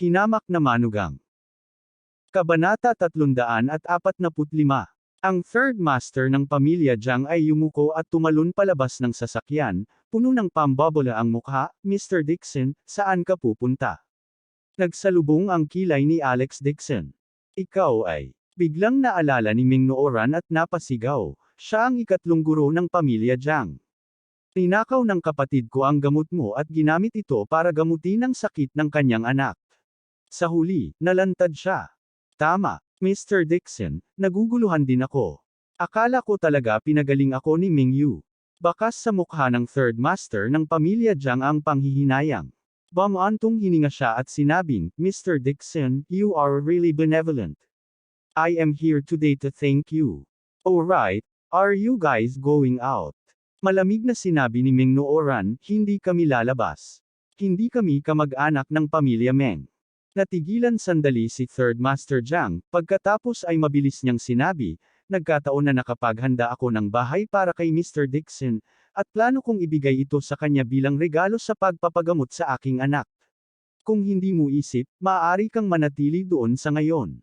Hinamak na manugang. Kabanata 345. Ang third master ng pamilya Jiang ay yumuko at tumalon palabas ng sasakyan, puno ng pambobola ang mukha. Mr. Dixon, saan ka pupunta? Nagsalubong ang kilay ni Alex Dixon. Ikaw ay. Biglang naalala ni Ming Nooran at napasigaw. Siya ang ikatlong guro ng pamilya Jiang. Ninakaw ng kapatid ko ang gamot mo at ginamit ito para gamutin ang sakit ng kanyang anak. Sa huli, nalantad siya. Tama, Mr. Dixon, naguguluhan din ako. Akala ko talaga pinagaling ako ni Ming Yu. Bakas sa mukha ng third master ng pamilya Jiang ang panghihinayang. Bumantong hininga siya at sinabing, Mr. Dixon, you are really benevolent. I am here today to thank you. Alright, are you guys going out? Malamig na sinabi ni Ming Nooran, hindi kami lalabas. Hindi kami kamag-anak ng pamilya Meng. Natigilan sandali si Third Master Jiang, pagkatapos ay mabilis niyang sinabi, nagkataon na nakapaghanda ako ng bahay para kay Mr. Dixon, at plano kong ibigay ito sa kanya bilang regalo sa pagpapagamot sa aking anak. Kung hindi mo isip, maaari kang manatili doon sa ngayon.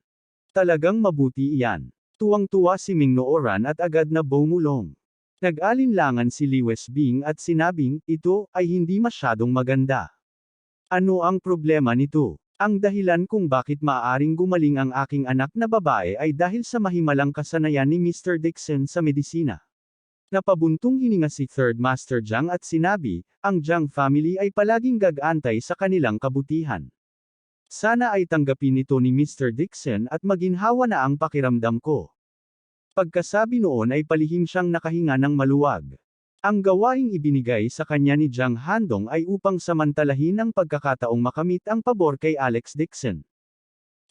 Talagang mabuti iyan. Tuwang-tuwa si Ming Nooran at agad na bumulong. Nag-alinlangan si Li Westbing at sinabing, ito ay hindi masyadong maganda. Ano ang problema nito? Ang dahilan kung bakit maaaring gumaling ang aking anak na babae ay dahil sa mahimalang kasanayan ni Mr. Dixon sa medisina. Napabuntong hininga si Third Master Jiang at sinabi, ang Jiang family ay palaging gag-antay sa kanilang kabutihan. Sana ay tanggapin ito ni Mr. Dixon at maginhawa na ang pakiramdam ko. Pagkasabi noon ay palihim siyang nakahinga ng maluwag. Ang gawaing ibinigay sa kanya ni Jiang Handong ay upang samantalahin ang pagkakataong makamit ang pabor kay Alex Dixon.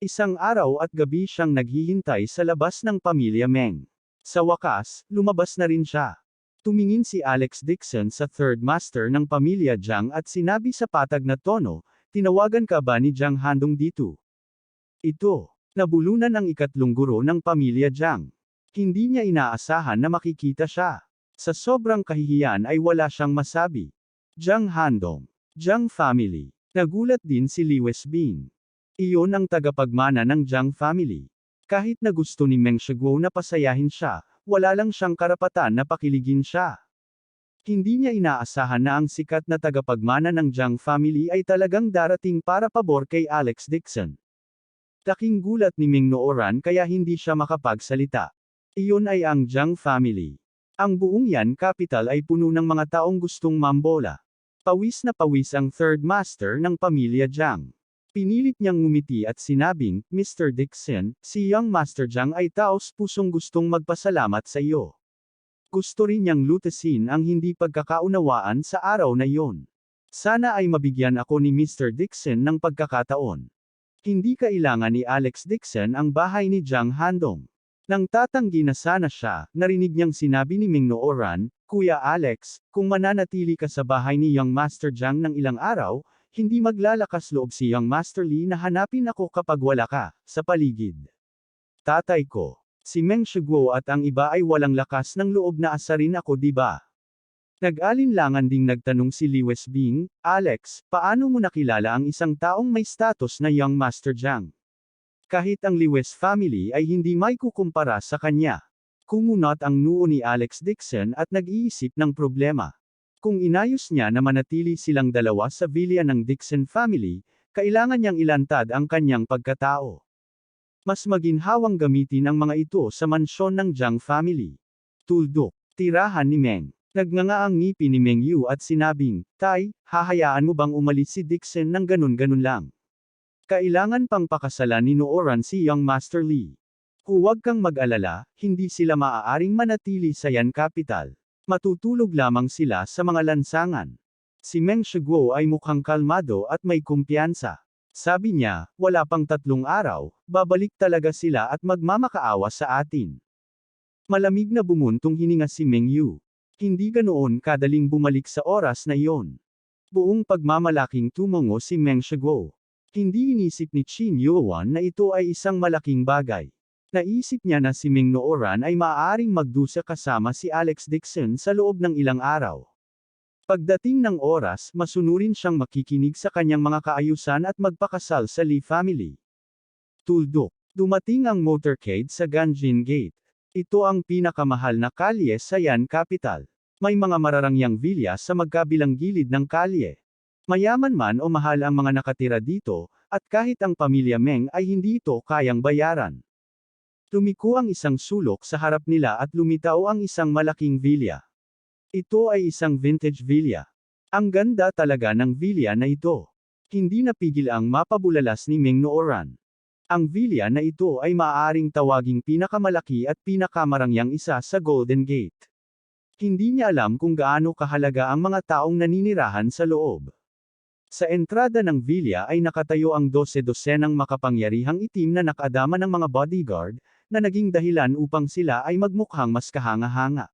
Isang araw at gabi siyang naghihintay sa labas ng pamilya Meng. Sa wakas, lumabas na rin siya. Tumingin si Alex Dixon sa third master ng pamilya Jiang at sinabi sa patag na tono, tinawagan ka ba ni Jiang Handong dito? Ito. Nabulunan ang ikatlong guro ng pamilya Jiang. Hindi niya inaasahan na makikita siya. Sa sobrang kahihiyan ay wala siyang masabi. Jiang Handong. Jiang family. Nagulat din si Li Westbing. Iyon ang tagapagmana ng Jiang family. Kahit na gusto ni Meng Shiguo na pasayahin siya, wala lang siyang karapatan na pakiligin siya. Hindi niya inaasahan na ang sikat na tagapagmana ng Jiang family ay talagang darating para pabor kay Alex Dixon. Laking gulat ni Ming Nooran kaya hindi siya makapagsalita. Iyon ay ang Jiang family. Ang buong Yan capital ay puno ng mga taong gustong mambola. Pawis na pawis ang third master ng pamilya Jiang. Pinilit niyang ngumiti at sinabing, Mr. Dixon, si Young Master Jiang ay taos pusong gustong magpasalamat sa iyo. Gusto rin niyang lutasin ang hindi pagkakaunawaan sa araw na iyon. Sana ay mabigyan ako ni Mr. Dixon ng pagkakataon. Hindi kailangan ni Alex Dixon ang bahay ni Jiang Handong. Nang tatanggi na sana siya, narinig niyang sinabi ni Ming Nooran, Kuya Alex, kung mananatili ka sa bahay ni Young Master Jiang ng ilang araw, hindi maglalakas loob si Young Master Li na hanapin ako kapag wala ka, sa paligid. Tatay ko, si Meng Shiguo at ang iba ay walang lakas ng loob na asarin ako di ba? Nag-alinlangan ding nagtanong si Li Westbing, Alex, paano mo nakilala ang isang taong may status na Young Master Jiang? Kahit ang Li West family ay hindi may kukumpara sa kanya. Kumunot ang noo ni Alex Dixon at nag-iisip ng problema. Kung inayos niya na manatili silang dalawa sa villa ng Dixon family, kailangan niyang ilantad ang kanyang pagkatao. Mas maginhawang gamitin ang mga ito sa mansyon ng Jiang family. Tuldok. Tirahan ni Meng. Nagnganga ang ngipin ni Meng Yu at sinabing, Tay, hahayaan mo bang umalis si Dixon ng ganun-ganun lang? Kailangan pang pakasalan ni Nooran si Young Master Li. Huwag kang mag-alala, hindi sila maaaring manatili sa Yan capital. Matutulog lamang sila sa mga lansangan. Si Meng Shiguo ay mukhang kalmado at may kumpiyansa. Sabi niya, wala pang 3 araw, babalik talaga sila at magmamakaawa sa atin. Malamig na bumuntong hininga si Meng Yu. Hindi ganoon kadaling bumalik sa oras na iyon. Buong pagmamalaking tumungo si Meng Shiguo. Hindi inisip ni Qin Yuan na ito ay isang malaking bagay. Naisip niya na si Ming Nooran ay maaaring magdusa kasama si Alex Dixon sa loob ng ilang araw. Pagdating ng oras, masunurin siyang makikinig sa kanyang mga kaayusan at magpakasal sa Lee family. Tuldok. Dumating ang motorcade sa Ganjin Gate. Ito ang pinakamahal na kalye sa Yan Capital. May mga mararangyang vilya sa magkabilang gilid ng kalye. Mayaman man o mahal ang mga nakatira dito, at kahit ang pamilya Meng ay hindi ito kayang bayaran. Lumiko ang isang sulok sa harap nila at lumitaw ang isang malaking vilya. Ito ay isang vintage villa. Ang ganda talaga ng villa na ito. Hindi napigil ang mapabulalas ni Meng Nooran. Ang villa na ito ay maaaring tawaging pinakamalaki at pinakamarangyang isa sa Golden Gate. Hindi niya alam kung gaano kahalaga ang mga taong naninirahan sa loob. Sa entrada ng villa ay nakatayo ang 12-dosenang makapangyarihang itim na nakadama ng mga bodyguard, na naging dahilan upang sila ay magmukhang mas kahanga-hanga.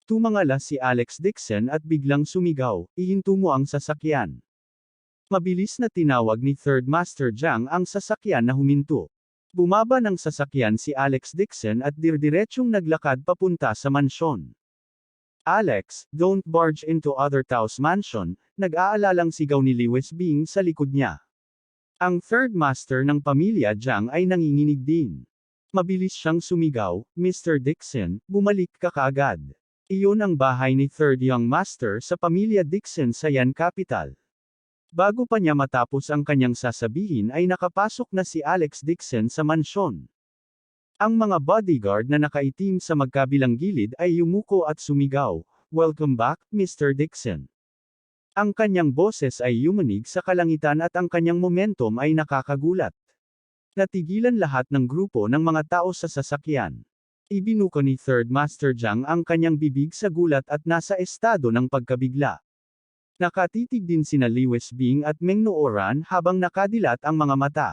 Tumangala si Alex Dixon at biglang sumigaw, "Ihinto mo ang sasakyan." Mabilis na tinawag ni Third Master Jiang ang sasakyan na huminto. Bumaba ng sasakyan si Alex Dixon at dirdiretsyong naglakad papunta sa mansyon. "Alex, don't barge into other Tao's mansion," nag-aalalang sigaw ni Lewis Bing sa likod niya. Ang Third Master ng pamilya Jiang ay nanginginig din. Mabilis siyang sumigaw, "Mr. Dixon, bumalik ka kaagad." Iyon ang bahay ni Third Young Master sa pamilya Dixon sa Yan Capital. Bago pa niya matapos ang kanyang sasabihin ay nakapasok na si Alex Dixon sa mansyon. Ang mga bodyguard na nakaitim sa magkabilang gilid ay yumuko at sumigaw, "Welcome back, Mr. Dixon." Ang kanyang boses ay yumanig sa kalangitan at ang kanyang momentum ay nakakagulat. Natigilan lahat ng grupo ng mga tao sa sasakyan. Ibinuko ni Third Master Jiang ang kanyang bibig sa gulat at nasa estado ng pagkabigla. Nakatitig din sina Lewis Bing at Meng Nooran habang nakadilat ang mga mata.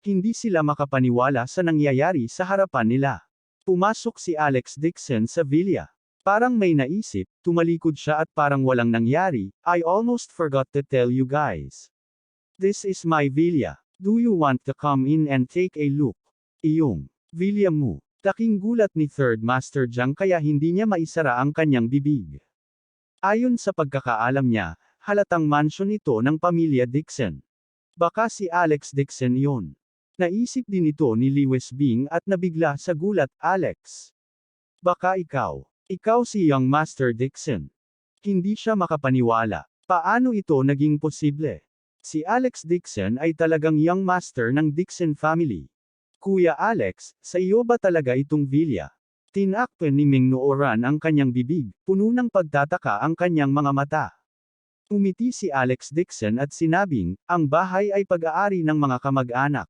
Hindi sila makapaniwala sa nangyayari sa harapan nila. Pumasok si Alex Dixon sa villa. Parang may naisip, tumalikod siya at parang walang nangyari, "I almost forgot to tell you guys. This is my villa. Do you want to come in and take a look?" "Iyong villa mo." Laking gulat ni Third Master Jiang kaya hindi niya maisara ang kanyang bibig. Ayon sa pagkakaalam niya, halatang mansyon ito ng pamilya Dixon. Baka si Alex Dixon yon. Naisip din ito ni Lewis Bing at nabigla sa gulat, "Alex. Baka ikaw. Ikaw si Young Master Dixon." Hindi siya makapaniwala. Paano ito naging posible? Si Alex Dixon ay talagang Young Master ng Dixon family. "Kuya Alex, sa iyo ba talaga itong villa?" Tinakpan ni Meng Nooran ang kanyang bibig, puno ng pagtataka ang kanyang mga mata. Umiti si Alex Dixon at sinabing, "Ang bahay ay pag-aari ng mga kamag-anak.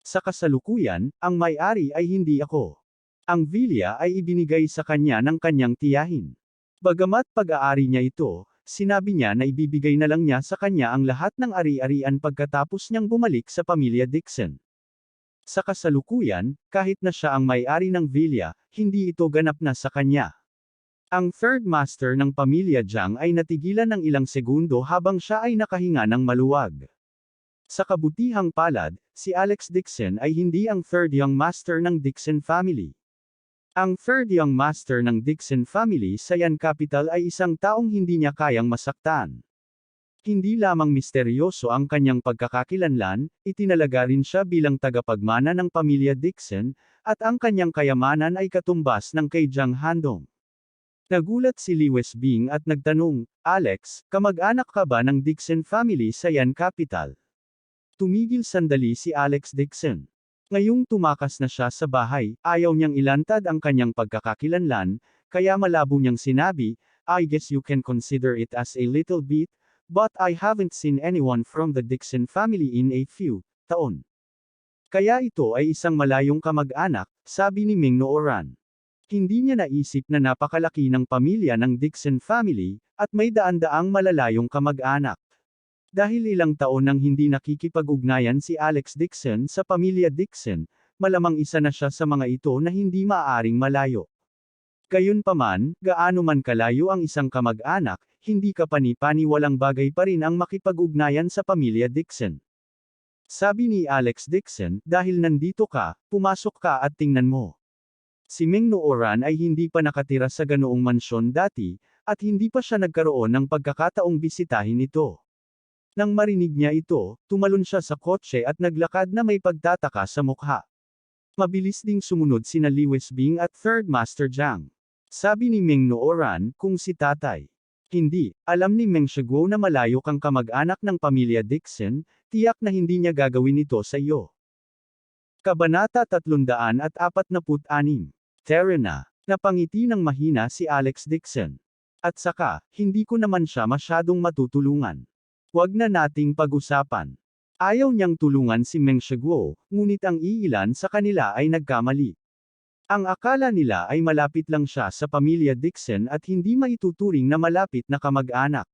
Sa kasalukuyan, ang may-ari ay hindi ako. Ang villa ay ibinigay sa kanya ng kanyang tiyahin. Bagamat pag-aari niya ito, sinabi niya na ibibigay na lang niya sa kanya ang lahat ng ari-arian pagkatapos niyang bumalik sa pamilya Dixon. Sa kasalukuyan, kahit na siya ang may-ari ng villa, hindi ito ganap na sa kanya." Ang Third Master ng pamilya Jiang ay natigilan ng ilang segundo habang siya ay nakahinga ng maluwag. Sa kabutihang palad, si Alex Dixon ay hindi ang Third Young Master ng Dixon family. Ang Third Young Master ng Dixon family sa Yan Capital ay isang taong hindi niya kayang masaktan. Hindi lamang misteryoso ang kanyang pagkakakilanlan, itinalaga rin siya bilang tagapagmana ng pamilya Dixon, at ang kanyang kayamanan ay katumbas ng kay Jiang Handong. Nagulat si Lewis Bing at nagtanong, "Alex, kamag-anak ka ba ng Dixon family sa Yan Capital?" Tumigil sandali si Alex Dixon. Ngayong tumakas na siya sa bahay, ayaw niyang ilantad ang kanyang pagkakakilanlan, kaya malabo niyang sinabi, "I guess you can consider it as a little bit, but I haven't seen anyone from the Dixon family in a few taon. Kaya ito ay isang malayong kamag-anak," sabi ni Meng Nooran. Hindi niya naisip na napakalaki ng pamilya ng Dixon family, at may daan-daang malalayong kamag-anak. Dahil ilang taon nang hindi nakikipag-ugnayan si Alex Dixon sa pamilya Dixon, malamang isa na siya sa mga ito na hindi maaaring malayo. Gayunpaman, gaano man kalayo ang isang kamag-anak, hindi kapani-paniwalang bagay pa rin ang makipag-ugnayan sa pamilya Dixon. Sabi ni Alex Dixon, "Dahil nandito ka, pumasok ka at tingnan mo." Si Meng Nooran ay hindi pa nakatira sa ganoong mansyon dati, At hindi pa siya nagkaroon ng pagkakataong bisitahin ito. Nang marinig niya ito, tumalon siya sa kotse at naglakad na may pagtataka sa mukha. Mabilis ding sumunod sina Lewis Bing at Third Master Jiang. Sabi ni Meng Nooran, kung si tatay. Hindi, alam ni Meng Shiguo na malayo kang kamag-anak ng pamilya Dixon, tiyak na hindi niya gagawin ito sa iyo. Kabanata 346. Tara na. Napangiti ng mahina si Alex Dixon. At saka, hindi ko naman siya masyadong matutulungan. Huwag na nating pag-usapan. Ayaw niyang tulungan si Meng Shiguo, ngunit ang iilan sa kanila ay nagkamali. Ang akala nila ay malapit lang siya sa pamilya Dixon at hindi maituturing na malapit na kamag-anak.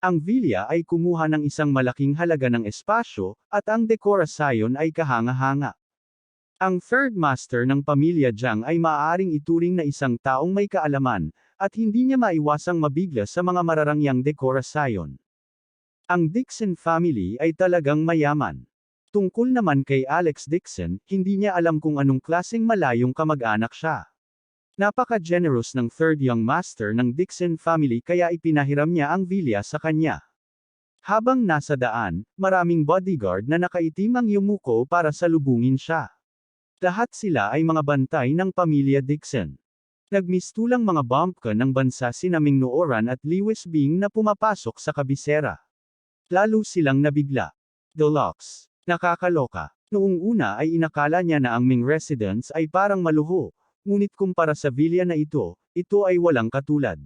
Ang villa ay kumuha ng isang malaking halaga ng espasyo, at ang dekorasyon ay kahanga-hanga. Ang third master ng pamilya Jiang ay maaaring ituring na isang taong may kaalaman, at hindi niya maiwasang mabigla sa mga mararangyang dekorasyon. Ang Dixon family ay talagang mayaman. Tungkol naman kay Alex Dixon, hindi niya alam kung anong klaseng malayong kamag-anak siya. Napaka-generous ng third young master ng Dixon family kaya ipinahiram niya ang villa sa kanya. Habang nasa daan, maraming bodyguard na nakaitim ang yumuko para salubungin siya. Lahat sila ay mga bantay ng pamilya Dixon. Nagmistulang mga bumpka ng bansa sina Meng Nooran at Lewis Bing na pumapasok sa kabisera. Lalo silang nabigla. Deluxe. Nakakaloka. Noong una ay inakala niya na ang Ming residence ay parang maluho, ngunit kumpara sa villa na ito ay walang katulad.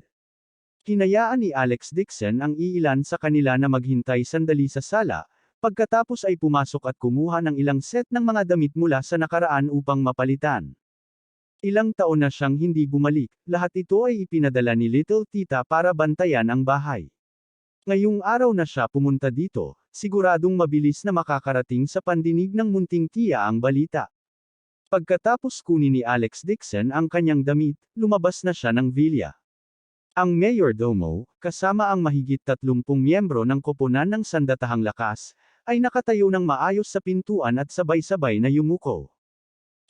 Hinayaan ni Alex Dixon ang iilan sa kanila na maghintay sandali sa sala, pagkatapos ay pumasok at kumuha ng ilang set ng mga damit mula sa nakaraan upang mapalitan. Ilang taon na siyang hindi bumalik, lahat ito ay ipinadala ni Little Tita para bantayan ang bahay. Ngayong araw na siya pumunta dito, siguradong mabilis na makakarating sa pandinig ng munting tiya ang balita. Pagkatapos kunin ni Alex Dixon ang kanyang damit, lumabas na siya ng villa. Ang mayordomo, kasama ang mahigit 30 miyembro ng koponan ng sandatahang lakas, ay nakatayo ng maayos sa pintuan at sabay-sabay na yumuko.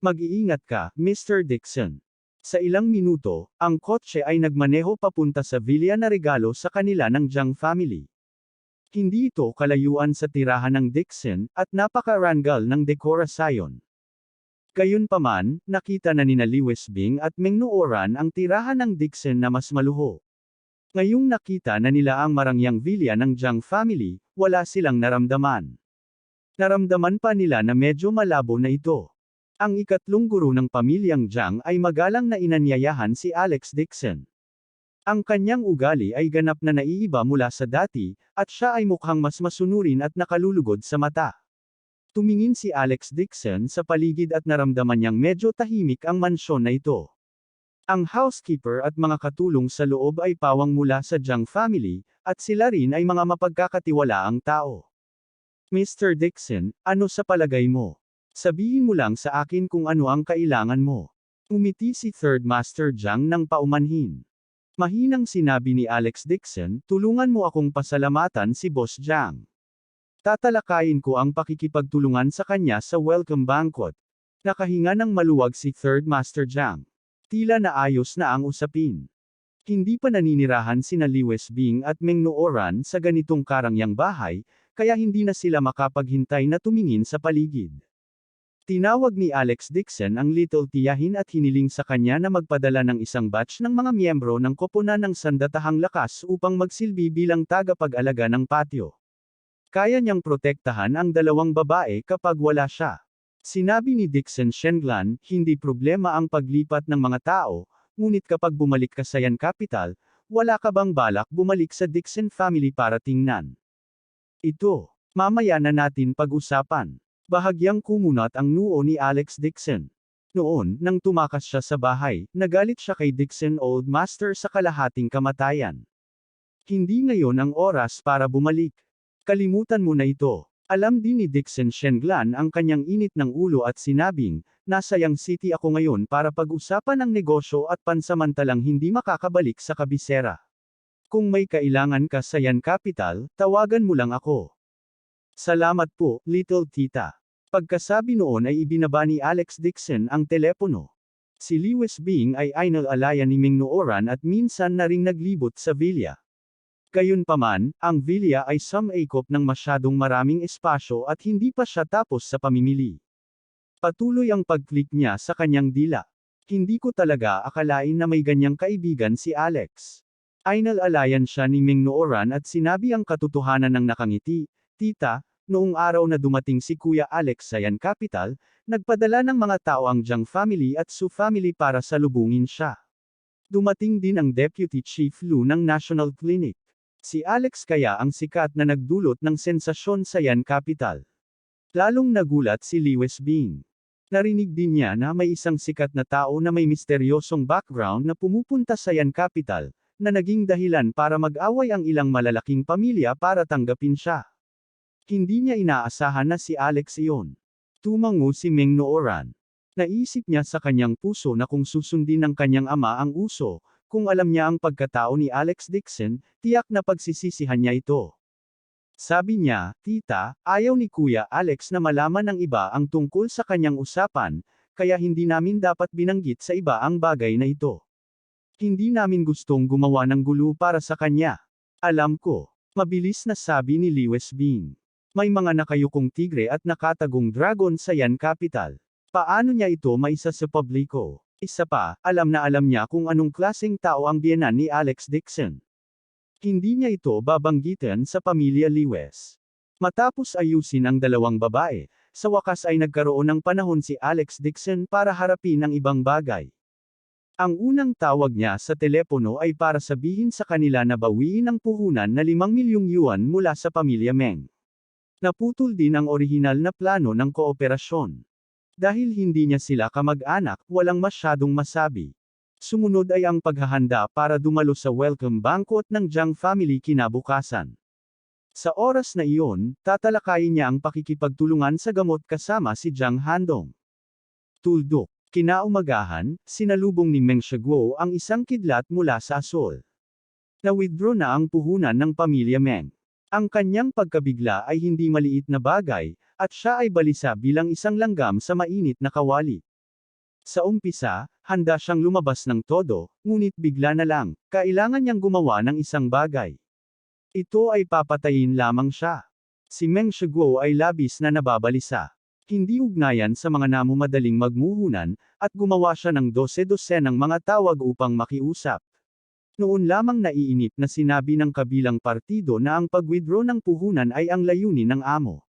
Mag-iingat ka, Mr. Dixon. Sa ilang minuto, ang kotse ay nagmaneho papunta sa villa na regalo sa kanila ng Jiang family. Hindi ito kalayuan sa tirahan ng Dixon, at napaka-rangal ng dekorasyon. Gayunpaman, nakita na nina Lewis Bing at Meng Nooran ang tirahan ng Dixon na mas maluho. Ngayong nakita na nila ang marangyang villa ng Jiang family, wala silang naramdaman. Naramdaman pa nila na medyo malabo na ito. Ang ikatlong guro ng pamilyang Jiang ay magalang na inanyayahan si Alex Dixon. Ang kanyang ugali ay ganap na naiiba mula sa dati, at siya ay mukhang mas masunurin at nakalulugod sa mata. Tumingin si Alex Dixon sa paligid at naramdaman niyang medyo tahimik ang mansyon na ito. Ang housekeeper at mga katulong sa loob ay pawang mula sa Jiang family, at sila rin ay mga mapagkakatiwalaang tao. Mr. Dixon, ano sa palagay mo? Sabihin mo lang sa akin kung ano ang kailangan mo. Umiti si Third Master Jiang ng paumanhin. Mahinang sinabi ni Alex Dixon, tulungan mo akong pasalamatan si Boss Jiang. Tatalakayin ko ang pakikipagtulungan sa kanya sa welcome banquet. Nakahinga ng maluwag si Third Master Jiang. Tila naayos na ang usapin. Hindi pa naninirahan sina Lewis Bing at Meng Nooran sa ganitong karangyang bahay, kaya hindi na sila makapaghintay na tumingin sa paligid. Tinawag ni Alex Dixon ang Little Tiyahin at hiniling sa kanya na magpadala ng isang batch ng mga miyembro ng koponan ng sandatahang lakas upang magsilbi bilang tagapag-alaga ng patio. Kaya niyang protektahan ang dalawang babae kapag wala siya. Sinabi ni Dixon Shenglan, hindi problema ang paglipat ng mga tao, ngunit kapag bumalik ka sa Yan Capital, wala ka bang balak bumalik sa Dixon family para tingnan? Ito, mamaya na natin pag-usapan. Bahagyang kumunat ang noo ni Alex Dixon. Noon, nang tumakas siya sa bahay, nagalit siya kay Dixon Old Master sa kalahating kamatayan. Hindi ngayon ang oras para bumalik. Kalimutan mo na ito. Alam din ni Dixon Shenglan ang kanyang init ng ulo at sinabing, nasa Yang City ako ngayon para pag-usapan ang negosyo at pansamantalang hindi makakabalik sa kabisera. Kung may kailangan ka sa Yan Capital, tawagan mo lang ako. Salamat po, Little Tita. Pagkasabi noon ay ibinaba ni Alex Dixon ang telepono. Si Lewis Bing ay inalalayan ni Ming Nooran at minsan na ring naglibot sa villa. Gayunpaman, ang villa ay sumaikop ng masyadong maraming espasyo at hindi pa siya tapos sa pamimili. Patuloy ang pag-click niya sa kanyang dila. Hindi ko talaga akalain na may ganyang kaibigan si Alex. Inalalayan siya ni Ming Nooran at sinabi ang katotohanan ng nakangiti, "Tita, noong araw na dumating si Kuya Alex sa Yan Capital, nagpadala ng mga tao ang Jiang family at Su family para salubungin siya. Dumating din ang Deputy Chief Lu ng National Clinic. Si Alex kaya ang sikat na nagdulot ng sensasyon sa Yan Capital." Lalong nagulat si Lewis Bing. Narinig din niya na may isang sikat na tao na may misteryosong background na pumupunta sa Yan Capital, na naging dahilan para mag-away ang ilang malalaking pamilya para tanggapin siya. Hindi niya inaasahan na si Alex iyon. Tumango si Ming Nooran. Naisip niya sa kanyang puso na kung susundin ng kanyang ama ang uso, kung alam niya ang pagkatao ni Alex Dixon, tiyak na pagsisisihan niya ito. Sabi niya, "Tita, ayaw ni Kuya Alex na malaman ng iba ang tungkol sa kanyang usapan, kaya hindi namin dapat binanggit sa iba ang bagay na ito. Hindi namin gustong gumawa ng gulo para sa kanya." "Alam ko." Mabilis na sabi ni Lewis Bing. "May mga nakayukong tigre at nakatagong dragon sa Yan Capital. Paano niya ito maisa sa publiko? Isa pa, alam na alam niya kung anong klaseng tao ang biyenan ni Alex Dixon. Hindi niya ito babanggitin sa pamilya Lewis." Matapos ayusin ang dalawang babae, sa wakas ay nagkaroon ng panahon si Alex Dixon para harapin ang ibang bagay. Ang unang tawag niya sa telepono ay para sabihin sa kanila na bawiin ang puhunan na 5 milyong yuan mula sa pamilya Meng. Naputol din ang orihinal na plano ng kooperasyon. Dahil hindi niya sila kamag-anak, walang masyadong masabi. Sumunod ay ang paghahanda para dumalo sa welcome banquet ng Jiang family kinabukasan. Sa oras na iyon, tatalakayin niya ang pakikipagtulungan sa gamot kasama si Jiang Handong. Tuldok. Kinaumagahan, sinalubong ni Meng Shiguo ang isang kidlat mula sa asol. Na-withdraw na ang puhunan ng pamilya Meng. Ang kanyang pagkabigla ay hindi maliit na bagay, at siya ay balisa bilang isang langgam sa mainit na kawali. Sa umpisa, handa siyang lumabas ng todo, ngunit bigla na lang, kailangan niyang gumawa ng isang bagay. Ito ay papatayin lamang siya. Si Meng Shiguo ay labis na nababalisa. Hindi ugnayan sa mga namumadaling magmuhunan, at gumawa siya ng 12 ng mga tawag upang makiusap. Noon lamang naiinip na sinabi ng kabilang partido na ang pag-withdraw ng puhunan ay ang layunin ng amo.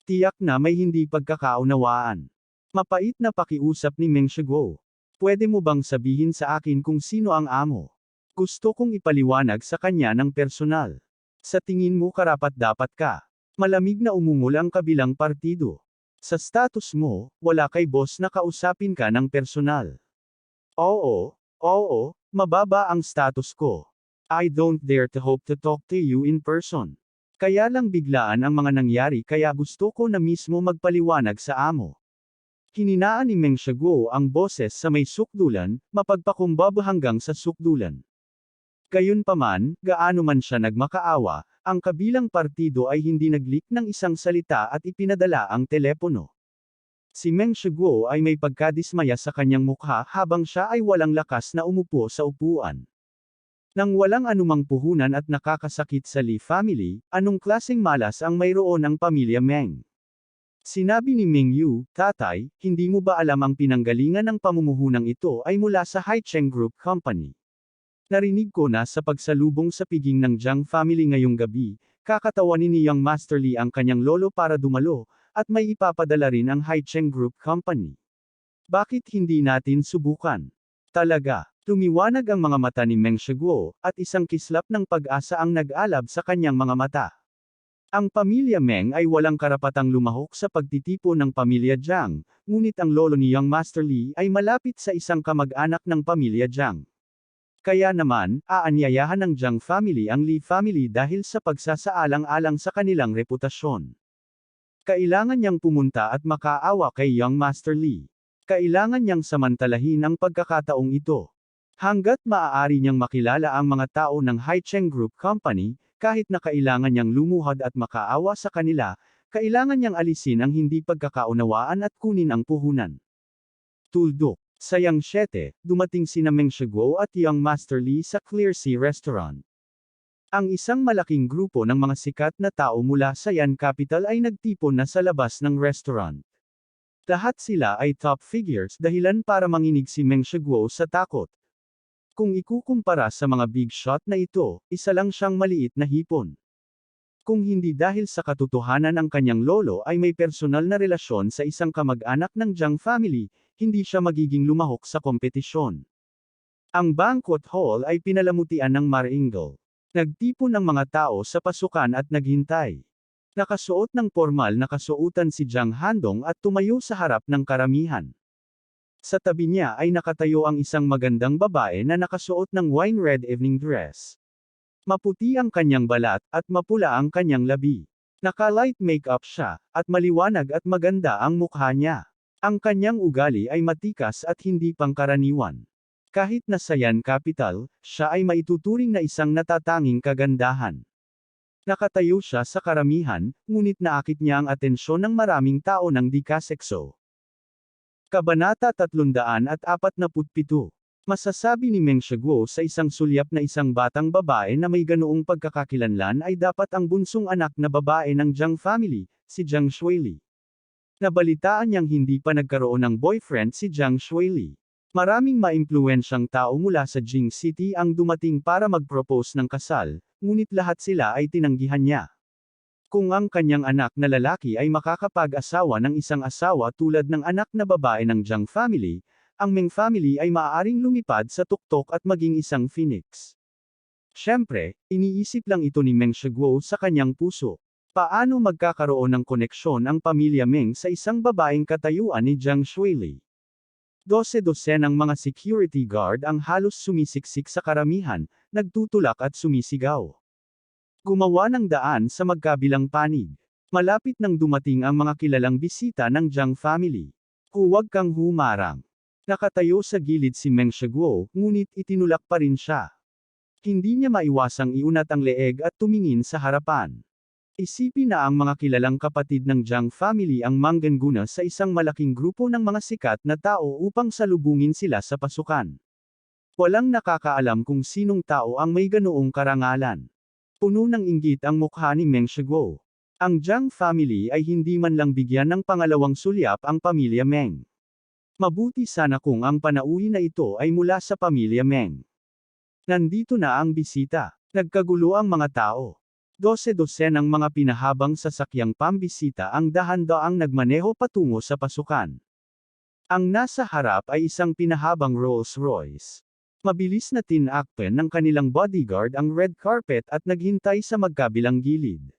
Tiyak na may hindi pagkakaunawaan. Mapait na pakiusap ni Meng Shiguo. "Pwede mo bang sabihin sa akin kung sino ang amo? Gusto kong ipaliwanag sa kanya ng personal. Sa tingin mo karapat-dapat ka?" Malamig na umungol ang kabilang partido. "Sa status mo, wala kay boss na kausapin ka ng personal." Oo, mababa ang status ko. I don't dare to hope to talk to you in person. Kaya lang biglaan ang mga nangyari kaya gusto ko na mismo magpaliwanag sa amo. Hininaan ni Meng Shiguo ang boses sa may sukdulan, mapagpakumbaba hanggang sa sukdulan. Gayunpaman, gaano man siya nagmakaawa, ang kabilang partido ay hindi nag-leak ng isang salita at ipinadala ang telepono. Si Meng Shiguo ay may pagkadismaya sa kanyang mukha habang siya ay walang lakas na umupo sa upuan. Nang walang anumang puhunan at nakakasakit sa Li family, anong klaseng malas ang mayroon ang pamilya Meng? Sinabi ni Ming Yu, "Tatay, hindi mo ba alam ang pinanggalingan ng pamumuhunang ito ay mula sa Haicheng Group Company? Narinig ko na sa pagsalubong sa piging ng Jiang family ngayong gabi, kakatawanin ni Young Master Li ang kanyang lolo para dumalo, at may ipapadala rin ang Haicheng Group Company. Bakit hindi natin subukan?" Talaga, lumiwanag ang mga mata ni Meng Shiguo, at isang kislap ng pag-asa ang nag-alab sa kanyang mga mata. Ang pamilya Meng ay walang karapatang lumahok sa pagtitipon ng pamilya Jiang, ngunit ang lolo ni Young Master Li ay malapit sa isang kamag-anak ng pamilya Jiang. Kaya naman, aanyayahan ng Jiang family ang Li family dahil sa pagsasaalang-alang sa kanilang reputasyon. Kailangan niyang pumunta at makaawa kay Young Master Li. Kailangan niyang samantalahin ang pagkakataong ito. Hanggat maaari niyang makilala ang mga tao ng Haicheng Group Company, kahit na kailangan niyang lumuhad at makaawa sa kanila, kailangan niyang alisin ang hindi pagkakaunawaan at kunin ang puhunan. Tuldok. Sayang 7, dumating sina Meng Shiguo at Young Master Lee sa Clear Sea Restaurant. Ang isang malaking grupo ng mga sikat na tao mula sa Yan Capital ay nagtipon na sa labas ng restaurant. Lahat sila ay top figures dahilan para manginig si Meng Shiguo sa takot. Kung ikukumpara sa mga big shot na ito, isa lang siyang maliit na hipon. Kung hindi dahil sa katotohanan ang kanyang lolo ay may personal na relasyon sa isang kamag-anak ng Jiang family, hindi siya magiging lumahok sa kompetisyon. Ang banquet hall ay pinalamutian ng maringal. Nagtipon ang mga tao sa pasukan at naghintay. Nakasuot ng formal na kasuotan si Jiang Handong at tumayo sa harap ng karamihan. Sa tabi niya ay nakatayo ang isang magandang babae na nakasuot ng wine red evening dress. Maputi ang kanyang balat, at mapula ang kanyang labi. Naka-light makeup siya, at maliwanag at maganda ang mukha niya. Ang kanyang ugali ay matikas at hindi pangkaraniwan. Kahit na sa Yan Capital, siya ay maituturing na isang natatanging kagandahan. Nakatayo siya sa karamihan, ngunit naakit niya ang atensyon ng maraming tao ng di kasekso. Kabanata 347. Masasabi ni Meng Shiguo sa isang sulyap na isang batang babae na may ganoong pagkakakilanlan ay dapat ang bunsong anak na babae ng Jiang family, si Jiang Shuili. Nabalitaan niyang hindi pa nagkaroon ng boyfriend si Jiang Shuili. Maraming maimpluwensyang tao mula sa Jing City ang dumating para mag-propose ng kasal, ngunit lahat sila ay tinanggihan niya. Kung ang kanyang anak na lalaki ay makakapag-asawa ng isang asawa tulad ng anak na babae ng Jiang family, ang Meng family ay maaaring lumipad sa tuktok at maging isang phoenix. Siyempre, iniisip lang ito ni Meng Shiguo sa kanyang puso. Paano magkakaroon ng koneksyon ang pamilya Meng sa isang babaeng katayuan ni Jiang Shuili? 12 ng mga security guard ang halos sumisiksik sa karamihan, nagtutulak at sumisigaw. Gumawa ng daan sa magkabilang panig. Malapit nang dumating ang mga kilalang bisita ng Jiang family. Huwag kang humarang. Nakatayo sa gilid si Meng Shiguo, ngunit itinulak pa rin siya. Hindi niya maiwasang iunat ang leeg at tumingin sa harapan. Isipin na ang mga kilalang kapatid ng Jiang family ang manggaguna sa isang malaking grupo ng mga sikat na tao upang salubungin sila sa pasukan. Walang nakakaalam kung sinong tao ang may ganoong karangalan. Puno ng inggit ang mukha ni Meng Shiguo. Ang Jiang family ay hindi man lang bigyan ng pangalawang sulyap ang pamilya Meng. Mabuti sana kung ang panauhi na ito ay mula sa pamilya Meng. Nandito na ang bisita. Nagkagulo ang mga tao. 12 ng mga pinahabang sasakyang pambisita ang dahan-daang nagmaneho patungo sa pasukan. Ang nasa harap ay isang pinahabang Rolls-Royce. Mabilis na tinakpan ng kanilang bodyguard ang red carpet at naghintay sa magkabilang gilid.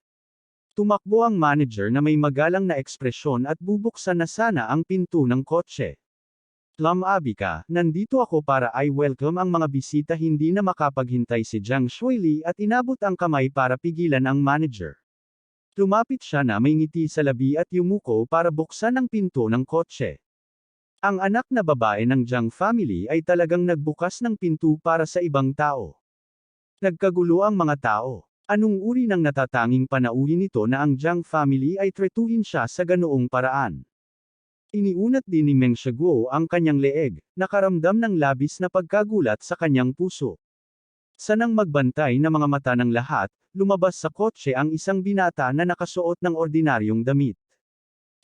Tumakbo ang manager na may magalang na ekspresyon at bubuksan na sana ang pinto ng kotse. Abika, nandito ako para i-welcome ang mga bisita. Hindi na makapaghintay si Jiang Shuili at inabot ang kamay para pigilan ang manager. Lumapit siya na may ngiti sa labi at yumuko para buksan ang pinto ng kotse. Ang anak na babae ng Jiang family ay talagang nagbukas ng pinto para sa ibang tao. Nagkagulo ang mga tao. Anong uri ng natatanging panauhin nito na ang Jiang family ay tretuhin siya sa ganoong paraan? Iniunat din ni Meng Shiguo ang kanyang leeg, nakaramdam ng labis na pagkagulat sa kanyang puso. Sanang magbantay na mga mata ng lahat, lumabas sa kotse ang isang binata na nakasuot ng ordinaryong damit.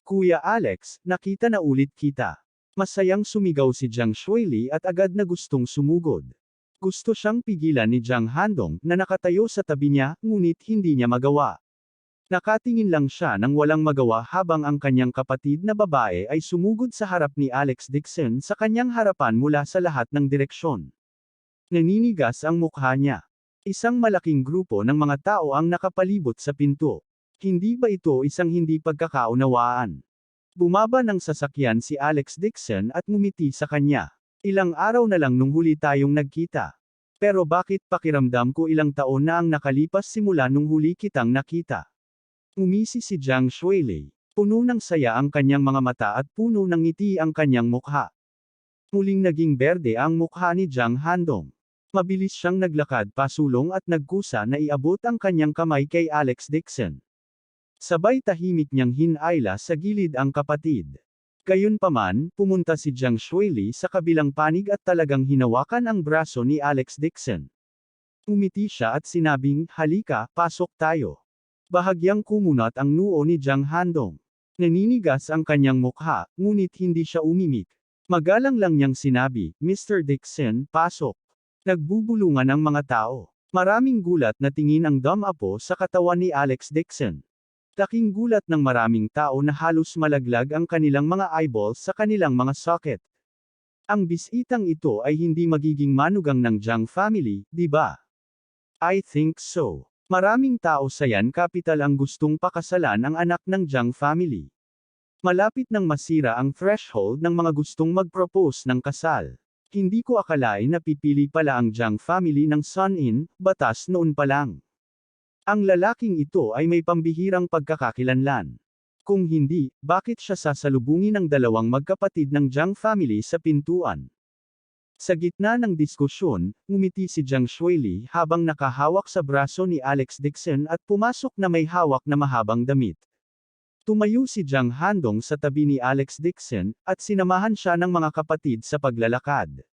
Kuya Alex, nakita na ulit kita. Masayang sumigaw si Jiang Shuili at agad na gustong sumugod. Gusto siyang pigilan ni Jiang Handong na nakatayo sa tabi niya, ngunit hindi niya magawa. Nakatingin lang siya nang walang magawa habang ang kanyang kapatid na babae ay sumugod sa harap ni Alex Dixon sa kanyang harapan mula sa lahat ng direksyon. Naninigas ang mukha niya. Isang malaking grupo ng mga tao ang nakapalibot sa pinto. Hindi ba ito isang hindi pagkakaunawaan? Bumaba ng sasakyan si Alex Dixon at ngumiti sa kanya. Ilang araw na lang nung huli tayong nagkita. Pero bakit pakiramdam ko ilang taon na ang nakalipas simula nung huli kitang nakita? Umisi si Jiang Shuili. Puno ng saya ang kanyang mga mata at puno ng ngiti ang kanyang mukha. Muling naging berde ang mukha ni Jiang Handong. Mabilis siyang naglakad pasulong at nagkusa na iabot ang kanyang kamay kay Alex Dixon. Sabay tahimik niyang hinayla sa gilid ang kapatid. Gayunpaman, pumunta si Jiang Shuili sa kabilang panig at talagang hinawakan ang braso ni Alex Dixon. Umiti siya at sinabing, halika, pasok tayo. Bahagyang kumunat ang noo ni Jiang Handong. Naninigas ang kanyang mukha, ngunit hindi siya umimik. Magalang lang niyang sinabi, Mr. Dixon, pasok. Nagbubulungan ang mga tao. Maraming gulat na tingin ang damapo sa katawan ni Alex Dixon. Laking gulat ng maraming tao na halos malaglag ang kanilang mga eyeballs sa kanilang mga socket. Ang bisitang ito ay hindi magiging manugang ng Jiang family, di ba? I think so. Maraming tao sa Yan Capital ang gustong pakasalan ang anak ng Jiang family. Malapit nang masira ang threshold ng mga gustong mag-propose ng kasal. Hindi ko akalain na pipili pala ang Jiang family ng son-in, batas noon pa lang. Ang lalaking ito ay may pambihirang pagkakakilanlan. Kung hindi, bakit siya sasalubungin ng dalawang magkapatid ng Jiang family sa pintuan? Sa gitna ng diskusyon, ngumiti si Jiang Shuili habang nakahawak sa braso ni Alex Dixon at pumasok na may hawak na mahabang damit. Tumayo si Jiang Handong sa tabi ni Alex Dixon, at sinamahan siya ng mga kapatid sa paglalakad.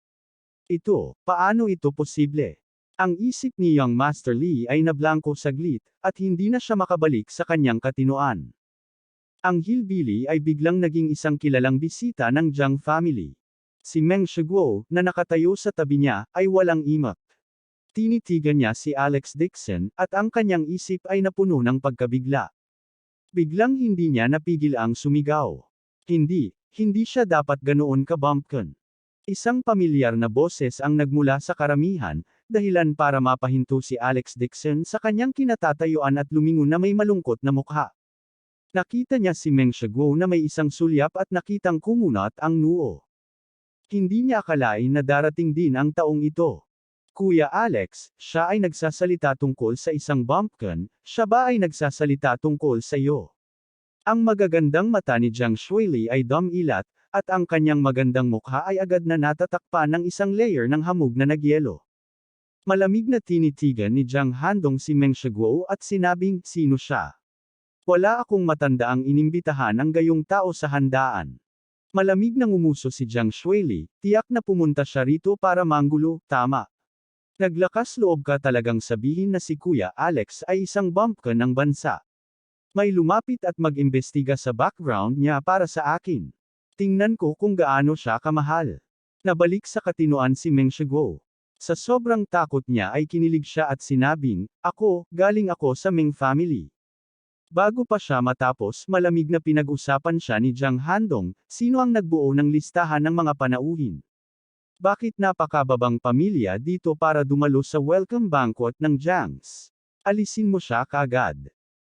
Paano ito posible? Ang isip ni Young Master Lee ay nablangko saglit, at hindi na siya makabalik sa kanyang katinoan. Ang hillbilly ay biglang naging isang kilalang bisita ng Jiang family. Si Meng Shiguo, na nakatayo sa tabi niya, ay walang imak. Tinitigan niya si Alex Dixon, at ang kanyang isip ay napuno ng pagkabigla. Biglang hindi niya napigil ang sumigaw. Hindi siya dapat ganoon kabumpkin. Isang pamilyar na boses ang nagmula sa karamihan, dahilan para mapahinto si Alex Dixon sa kanyang kinatatayuan at lumingon na may malungkot na mukha. Nakita niya si Meng Shiguo na may isang sulyap at nakitang kumunat ang noo. Hindi niya akalain na darating din ang taong ito. Kuya Alex, siya ay nagsasalita tungkol sa isang bumpkin, siya ba ay nagsasalita tungkol sa iyo? Ang magagandang mata ni Jiang Shuili ay dumilat, at ang kanyang magandang mukha ay agad na natatakpan ng isang layer ng hamog na nagyelo. Malamig na tinitigan ni Jiang Handong si Meng Shiguo at sinabing, sino siya? Wala akong matandaang inimbitahan ang gayong tao sa handaan. Malamig na ngumuso si Jiang Shuili, tiyak na pumunta siya rito para manggulo, tama. Naglakas loob ka talagang sabihin na si Kuya Alex ay isang bumpkin ng bansa. May lumapit at mag-imbestiga sa background niya para sa akin. Tingnan ko kung gaano siya kamahal. Nabalik sa katinoan si Meng Shiguo. Sa sobrang takot niya ay kinilig siya at sinabing, galing ako sa Meng family. Bago pa siya matapos, malamig na pinag-usapan siya ni Jiang Handong, sino ang nagbuo ng listahan ng mga panauhin. Bakit napakababang pamilya dito para dumalo sa welcome banquet ng Jiangs? Alisin mo siya kaagad.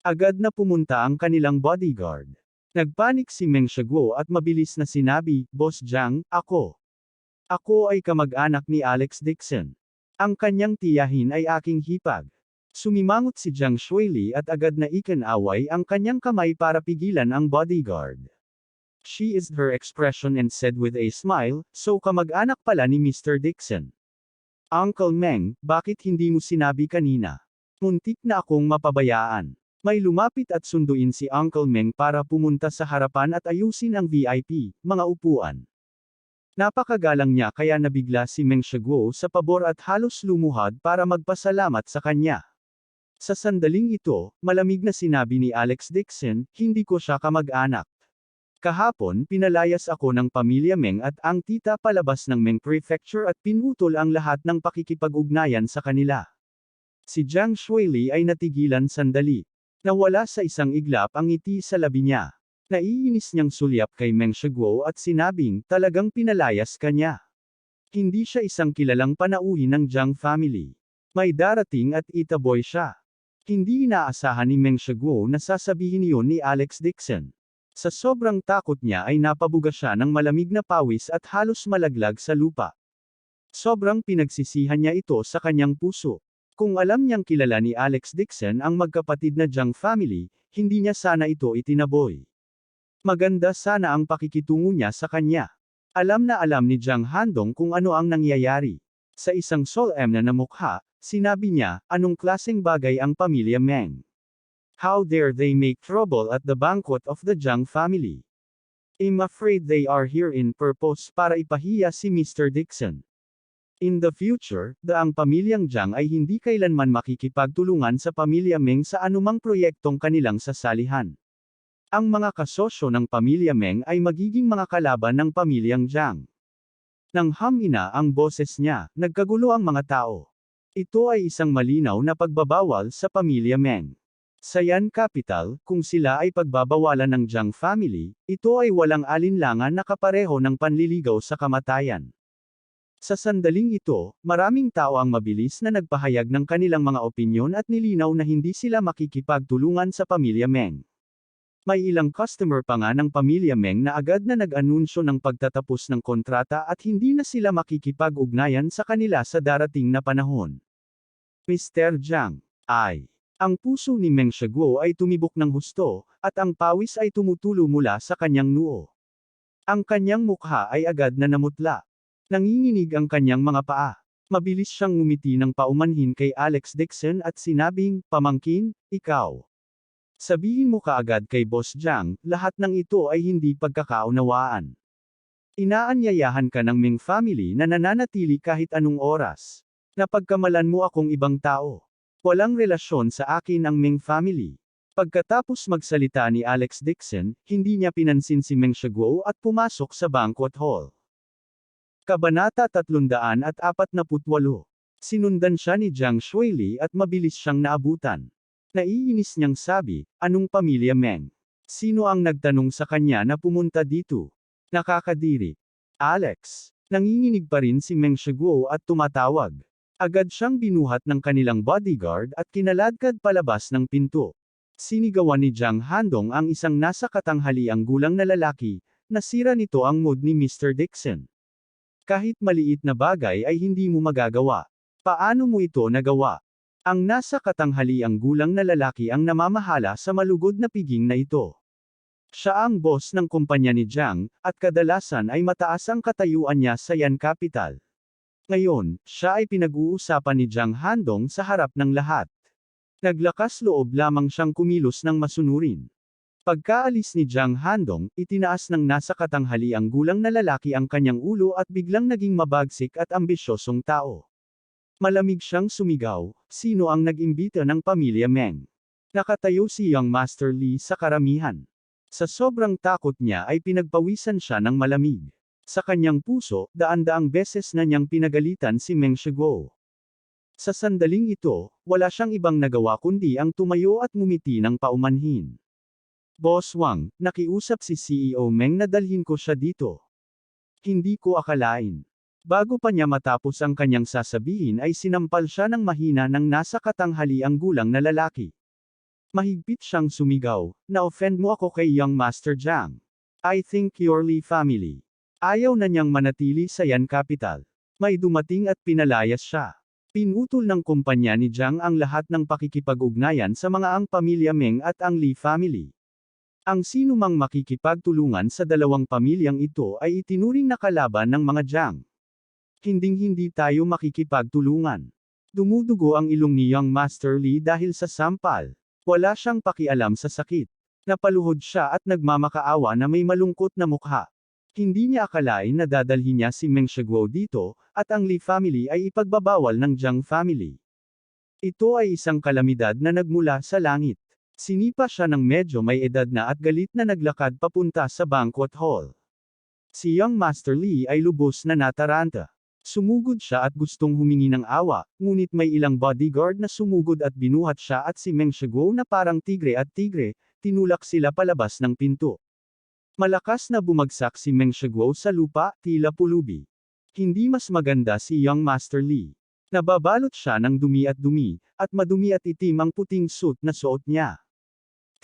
Agad na pumunta ang kanilang bodyguard. Nagpanik si Meng Shiguo at mabilis na sinabi, Boss Jiang, ako. Ako ay kamag-anak ni Alex Dixon. Ang kanyang tiyahin ay aking hipag. Sumimangot si Jiang Shuili at agad na ikinaway ang kanyang kamay para pigilan ang bodyguard. She is her expression and said with a smile, so kamag-anak pala ni Mr. Dixon. Uncle Meng, bakit hindi mo sinabi kanina? Muntik na akong mapabayaan. May lumapit at sunduin si Uncle Meng para pumunta sa harapan at ayusin ang VIP, mga upuan. Napakagalang niya kaya nabigla si Meng Shiguo sa pabor at halos lumuhad para magpasalamat sa kanya. Sa sandaling ito, malamig na sinabi ni Alex Dixon, hindi ko siya kamag-anak. Kahapon pinalayas ako ng pamilya Meng at ang tita palabas ng Meng Prefecture at pinutol ang lahat ng pakikipag-ugnayan sa kanila. Si Jiang Shuili ay natigilan sandali. Nawala sa isang iglap ang ngiti sa labi niya. Naiinis niyang sulyap kay Meng Shiguo at sinabing, talagang pinalayas ka niya. Hindi siya isang kilalang panauhin ng Jiang family. May darating at itaboy siya. Hindi inaasahan ni Meng Shiguo na sasabihin iyon ni Alex Dixon. Sa sobrang takot niya ay napabuga siya ng malamig na pawis at halos malaglag sa lupa. Sobrang pinagsisihan niya ito sa kanyang puso. Kung alam niyang kilala ni Alex Dixon ang magkapatid na Jiang family, hindi niya sana ito itinaboy. Maganda sana ang pakikitungo niya sa kanya. Alam na alam ni Jiang Handong kung ano ang nangyayari. Sa isang solemn na mukha, sinabi niya, anong klaseng bagay ang pamilya Meng? How dare they make trouble at the banquet of the Jiang family? I'm afraid they are here in purpose para ipahiya si Mr. Dixon. In the future, ang pamilyang Jiang ay hindi kailanman makikipagtulungan sa pamilya Meng sa anumang proyektong kanilang sasalihan. Ang mga kasosyo ng pamilya Meng ay magiging mga kalaban ng pamilyang Jiang. Nang hamina ang boses niya, nagkagulo ang mga tao. Ito ay isang malinaw na pagbabawal sa pamilya Meng. Sa Yan Capital, kung sila ay pagbabawalan ng Jiang family, ito ay walang alinlangan na kapareho ng panliligaw sa kamatayan. Sa sandaling ito, maraming tao ang mabilis na nagpahayag ng kanilang mga opinyon at nilinaw na hindi sila makikipagtulungan sa pamilya Meng. May ilang customer pa nga ng pamilya Meng na agad na nag-anunsyo ng pagtatapos ng kontrata at hindi na sila makikipag-ugnayan sa kanila sa darating na panahon. Mr. Jiang, ay. Ang puso ni Meng Shiguo ay tumibok ng husto, at ang pawis ay tumutulo mula sa kanyang noo. Ang kanyang mukha ay agad na namutla. Nanginginig ang kanyang mga paa. Mabilis siyang ngumiti ng paumanhin kay Alex Dixon at sinabing, "Pamangkin, ikaw. Sabihin mo kaagad kay Boss Jiang, lahat ng ito ay hindi pagkakaunawaan. Inaanyayahan ka ng Meng family na nananatili kahit anong oras. Napagkamalan mo akong ibang tao. Walang relasyon sa akin ang Meng family." Pagkatapos magsalita ni Alex Dixon, hindi niya pinansin si Meng Shiguo at pumasok sa banquet hall. Kabanata 348. Sinundan siya ni Jiang Shuili at mabilis siyang naabutan. Naiinis niyang sabi, "Anong pamilya Meng? Sino ang nagtanong sa kanya na pumunta dito? Nakakadiri." Alex. Nanginginig pa rin si Meng Shiguo at tumatawag. Agad siyang binuhat ng kanilang bodyguard at kinaladkad palabas ng pinto. Sinigawan ni Jiang Handong ang isang nasa katanghaliang gulang na lalaki, nasira nito ang mood ni Mr. Dixon. Kahit maliit na bagay ay hindi mo magagawa. Paano mo ito nagawa? Ang nasa katanghaliang gulang na lalaki ang namamahala sa malugod na piging na ito. Siya ang boss ng kumpanya ni Jiang, at kadalasan ay mataas ang katayuan niya sa Yan Capital. Ngayon, siya ay pinag-uusapan ni Jiang Handong sa harap ng lahat. Naglakas loob lamang siyang kumilos ng masunurin. Pagkaalis ni Jiang Handong, itinaas ng nasa katanghaliang gulang na lalaki ang kanyang ulo at biglang naging mabagsik at ambisyosong tao. Malamig siyang sumigaw, "Sino ang nag-imbita ng pamilya Meng?" Nakatayo si Young Master Li sa karamihan. Sa sobrang takot niya ay pinagpawisan siya ng malamig. Sa kanyang puso, daan-daang beses na niyang pinagalitan si Meng Shiguo. Sa sandaling ito, wala siyang ibang nagawa kundi ang tumayo at ngumiti ng paumanhin. "Boss Wang, nakiusap si CEO Meng na dalhin ko siya dito. Hindi ko akalain." Bago pa niya matapos ang kanyang sasabihin ay sinampal siya ng mahina ng nasa katanghaliang gulang na lalaki. Mahigpit siyang sumigaw, "Na-offend mo ako kay Young Master Jiang. I think you're Li family." Ayaw na niyang manatili sa Yan Capital. May dumating at pinalayas siya. Pinutol ng kumpanya ni Jiang ang lahat ng pakikipag-ugnayan sa mga ang pamilya Meng at ang Li family. Ang sinumang makikipagtulungan sa dalawang pamilyang ito ay itinuring na kalaban ng mga Jiang. Hinding-hindi tayo makikipagtulungan. Dumudugo ang ilong ni Young Master Li dahil sa sampal. Wala siyang pakialam sa sakit. Napaluhod siya at nagmamakaawa na may malungkot na mukha. Hindi niya akalain na dadalhin niya si Meng Shiguo dito, at ang Li family ay ipagbabawal ng Jiang family. Ito ay isang kalamidad na nagmula sa langit. Sinipa siya ng medyo may edad na at galit na naglakad papunta sa banquet hall. Si Young Master Li ay lubos na nataranta. Sumugod siya at gustong humingi ng awa, ngunit may ilang bodyguard na sumugod at binuhat siya at si Meng Shiguo na parang tigre at tigre, tinulak sila palabas ng pinto. Malakas na bumagsak si Meng Shiguo sa lupa, tila pulubi. Hindi mas maganda si Young Master Li. Nababalot siya ng dumi, at madumi at itim ang puting suit na suot niya.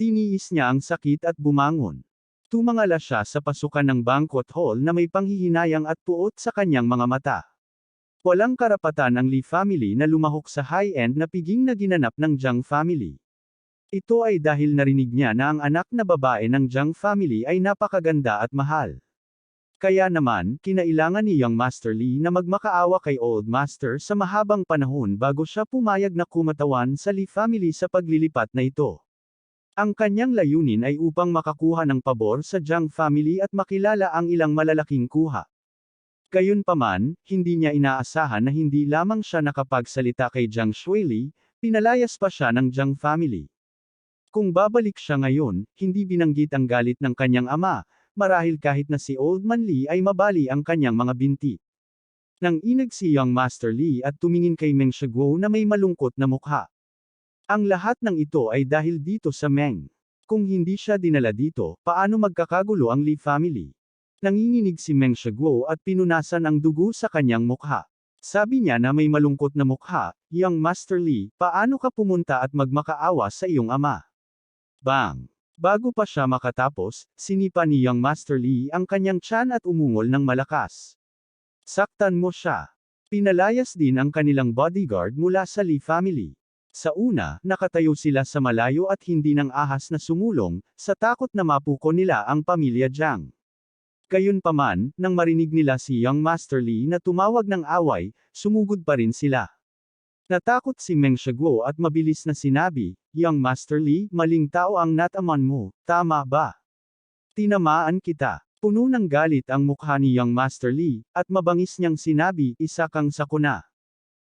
Tiniis niya ang sakit at bumangon. Tumangala siya sa pasukan ng banquet hall na may panghihinayang at puot sa kanyang mga mata. Walang karapatan ang Li family na lumahok sa high-end na piging na ginanap ng Jiang family. Ito ay dahil narinig niya na ang anak na babae ng Jiang family ay napakaganda at mahal. Kaya naman, kinailangan ni Young Master Li na magmakaawa kay Old Master sa mahabang panahon bago siya pumayag na kumatawan sa Li family sa paglilipat na ito. Ang kanyang layunin ay upang makakuha ng pabor sa Jiang family at makilala ang ilang malalaking kuha. Gayunpaman, hindi niya inaasahan na hindi lamang siya nakapagsalita kay Jiang Shuili, pinalayas pa siya ng Jiang family. Kung babalik siya ngayon, hindi binanggit ang galit ng kanyang ama, marahil kahit na si Old Man Lee ay mabali ang kanyang mga binti. Nang inag si Young Master Lee at tumingin kay Meng Shiguo na may malungkot na mukha. Ang lahat ng ito ay dahil dito sa Meng. Kung hindi siya dinala dito, paano magkakagulo ang Lee family? Nanginginig si Meng Shiguo at pinunasan ang dugo sa kanyang mukha. Sabi niya na may malungkot na mukha, Young Master Lee, paano ka pumunta at magmakaawa sa iyong ama? Bang! Bago pa siya makatapos, sinipa ni Young Master Lee ang kanyang tiyan at umungol ng malakas. Saktan mo siya. Pinalayas din ang kanilang bodyguard mula sa Lee family. Sa una, nakatayo sila sa malayo at hindi nang ahas na sumulong, sa takot na mapuko nila ang pamilya Jiang. Gayunpaman, nang marinig nila si Young Master Lee na tumawag ng away, sumugod pa rin sila. Natakot si Meng Shiguo at mabilis na sinabi, Young Master Lee, maling tao ang nataman mo, tama ba? Tinamaan kita. Puno ng galit ang mukha ni Young Master Lee, at mabangis niyang sinabi, isa kang sakuna.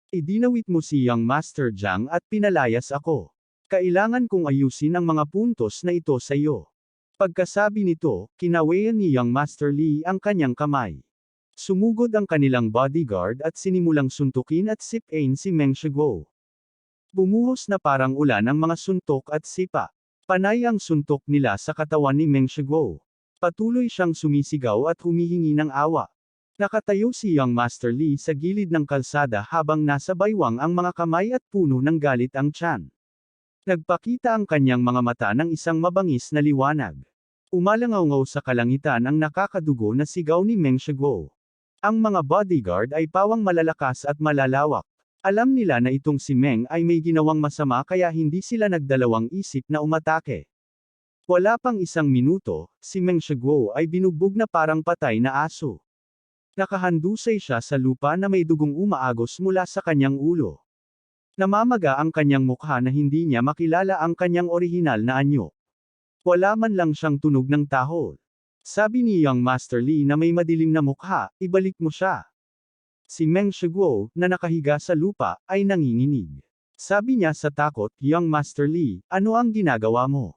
Idinawit mo si Young Master Jiang at pinalayas ako. Kailangan kong ayusin ang mga puntos na ito sa iyo. Pagkasabi nito, kinawayan ni Young Master Lee ang kanyang kamay. Sumugod ang kanilang bodyguard at sinimulang suntukin at sipain si Meng Shiguo. Bumuhos na parang ulan ang mga suntok at sipa. Panay ang suntok nila sa katawan ni Meng Shiguo. Patuloy siyang sumisigaw at humihingi ng awa. Nakatayo si Young Master Lee sa gilid ng kalsada habang nasa baywang ang mga kamay at puno ng galit ang tiyan. Nagpakita ang kanyang mga mata ng isang mabangis na liwanag. Umalangaw-ngaw sa kalangitan ang nakakadugo na sigaw ni Meng Shiguo. Ang mga bodyguard ay pawang malalakas at malalawak. Alam nila na itong si Meng ay may ginawang masama kaya hindi sila nagdalawang isip na umatake. Wala pang isang minuto, si Meng Shiguo ay binugbog na parang patay na aso. Nakahandusay siya sa lupa na may dugong umaagos mula sa kanyang ulo. Namamaga ang kanyang mukha na hindi niya makilala ang kanyang orihinal na anyo. Wala man lang siyang tunog ng tahol. Sabi ni Young Master Lee na may madilim na mukha, ibalik mo siya. Si Meng Shiguo, na nakahiga sa lupa, ay nanginginig. Sabi niya sa takot, Young Master Lee, ano ang ginagawa mo?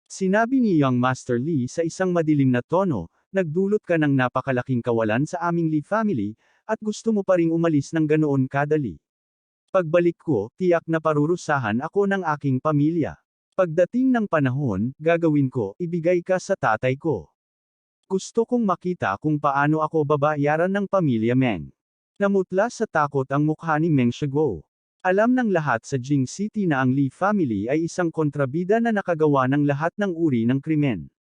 Sinabi ni Young Master Lee sa isang madilim na tono, nagdulot ka ng napakalaking kawalan sa aming Lee family, at gusto mo pa ring umalis ng ganoon kadali. Pagbalik ko, tiyak na parurusahan ako ng aking pamilya. Pagdating ng panahon, gagawin ko, ibigay ka sa tatay ko. Gusto kong makita kung paano ako babayaran ng pamilya Meng. Namutla sa takot ang mukha ni Meng Shiguo. Alam ng lahat sa Jing City na ang Lee family ay isang kontrabida na nakagawa ng lahat ng uri ng krimen.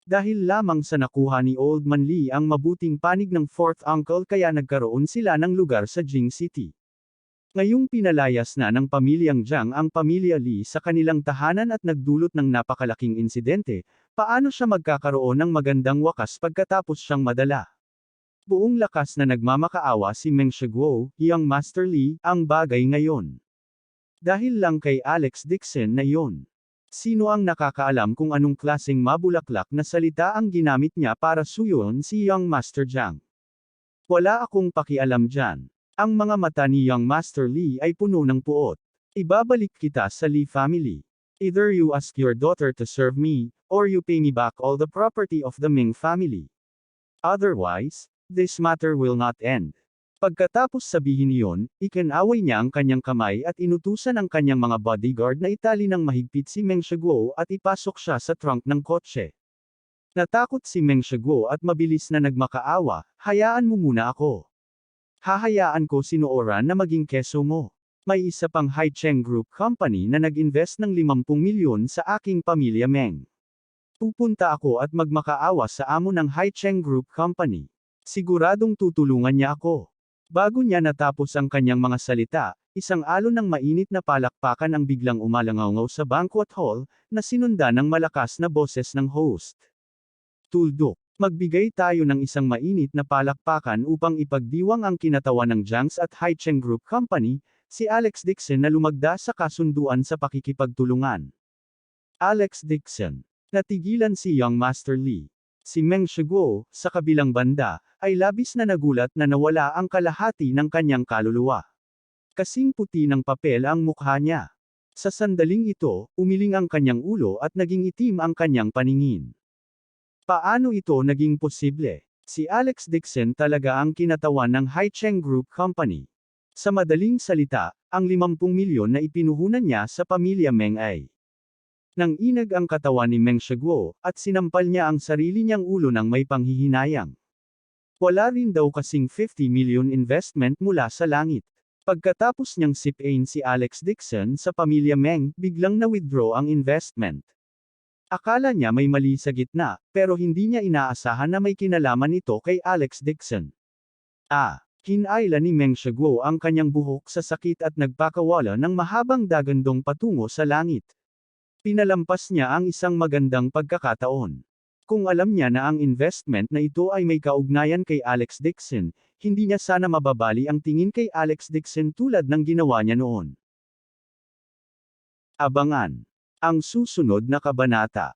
Dahil lamang sa nakuha ni Old Man Lee ang mabuting panig ng fourth uncle kaya nagkaroon sila ng lugar sa Jing City. Ngayong pinalayas na ng pamilyang Jiang ang pamilya Lee sa kanilang tahanan at nagdulot ng napakalaking insidente, paano siya magkakaroon ng magandang wakas pagkatapos siyang madala? Buong lakas na nagmamakaawa si Meng Shiguo, Young Master Lee, ang bagay ngayon. Dahil lang kay Alex Dixon na yon. Sino ang nakakaalam kung anong klaseng mabulaklak na salita ang ginamit niya para suyon si Young Master Jiang? Wala akong pakialam dyan. Ang mga mata ni Young Master Lee ay puno ng puot. Ibabalik kita sa Lee family. Either you ask your daughter to serve me, or you pay me back all the property of the Ming family. Otherwise, this matter will not end. Pagkatapos sabihin iyon, ikinaway niya ang kanyang kamay at inutusan ang kanyang mga bodyguard na itali ng mahigpit si Meng Shiguo at ipasok siya sa trunk ng kotse. Natakot si Meng Shiguo at mabilis na nagmakaawa, hayaan mo muna ako. Hahayaan ko si Nooran na maging keso mo. May isa pang Haicheng Group Company na nag-invest ng 50 milyon sa aking pamilya Meng. Pupunta ako at magmakaawa sa amo ng Haicheng Group Company. Siguradong tutulungan niya ako. Bago niya natapos ang kanyang mga salita, isang alon ng mainit na palakpakan ang biglang umalangaw sa banquet hall, na sinundan ng malakas na boses ng host. Tuldok, magbigay tayo ng isang mainit na palakpakan upang ipagdiwang ang kinatawan ng Jiang's at Haicheng Group Company, si Alex Dixon na lumagda sa kasunduan sa pakikipagtulungan. Alex Dixon. Natigilan si Young Master Lee. Si Meng Shuguo, sa kabilang banda, ay labis na nagulat na nawala ang kalahati ng kanyang kaluluwa. Kasing puti ng papel ang mukha niya. Sa sandaling ito, umiling ang kanyang ulo at naging itim ang kanyang paningin. Paano ito naging posible? Si Alex Dixon talaga ang kinatawan ng Haicheng Group Company. Sa madaling salita, ang 50 milyon na ipinuhunan niya sa pamilya Meng ay nang inag ang katawan ni Meng Shuguo, at sinampal niya ang sarili niyang ulo ng may panghihinayang. Wala rin daw kasing 50 million investment mula sa langit. Pagkatapos niyang sipain si Alex Dixon sa pamilya Meng, biglang na-withdraw ang investment. Akala niya may mali sa gitna, pero hindi niya inaasahan na may kinalaman ito kay Alex Dixon. Hinayla ni Meng Shuguo ang kanyang buhok sa sakit at nagpakawala ng mahabang dagandong patungo sa langit. Pinalampas niya ang isang magandang pagkakataon. Kung alam niya na ang investment na ito ay may kaugnayan kay Alex Dixon, hindi niya sana mababali ang tingin kay Alex Dixon tulad ng ginawa niya noon. Abangan ang susunod na kabanata.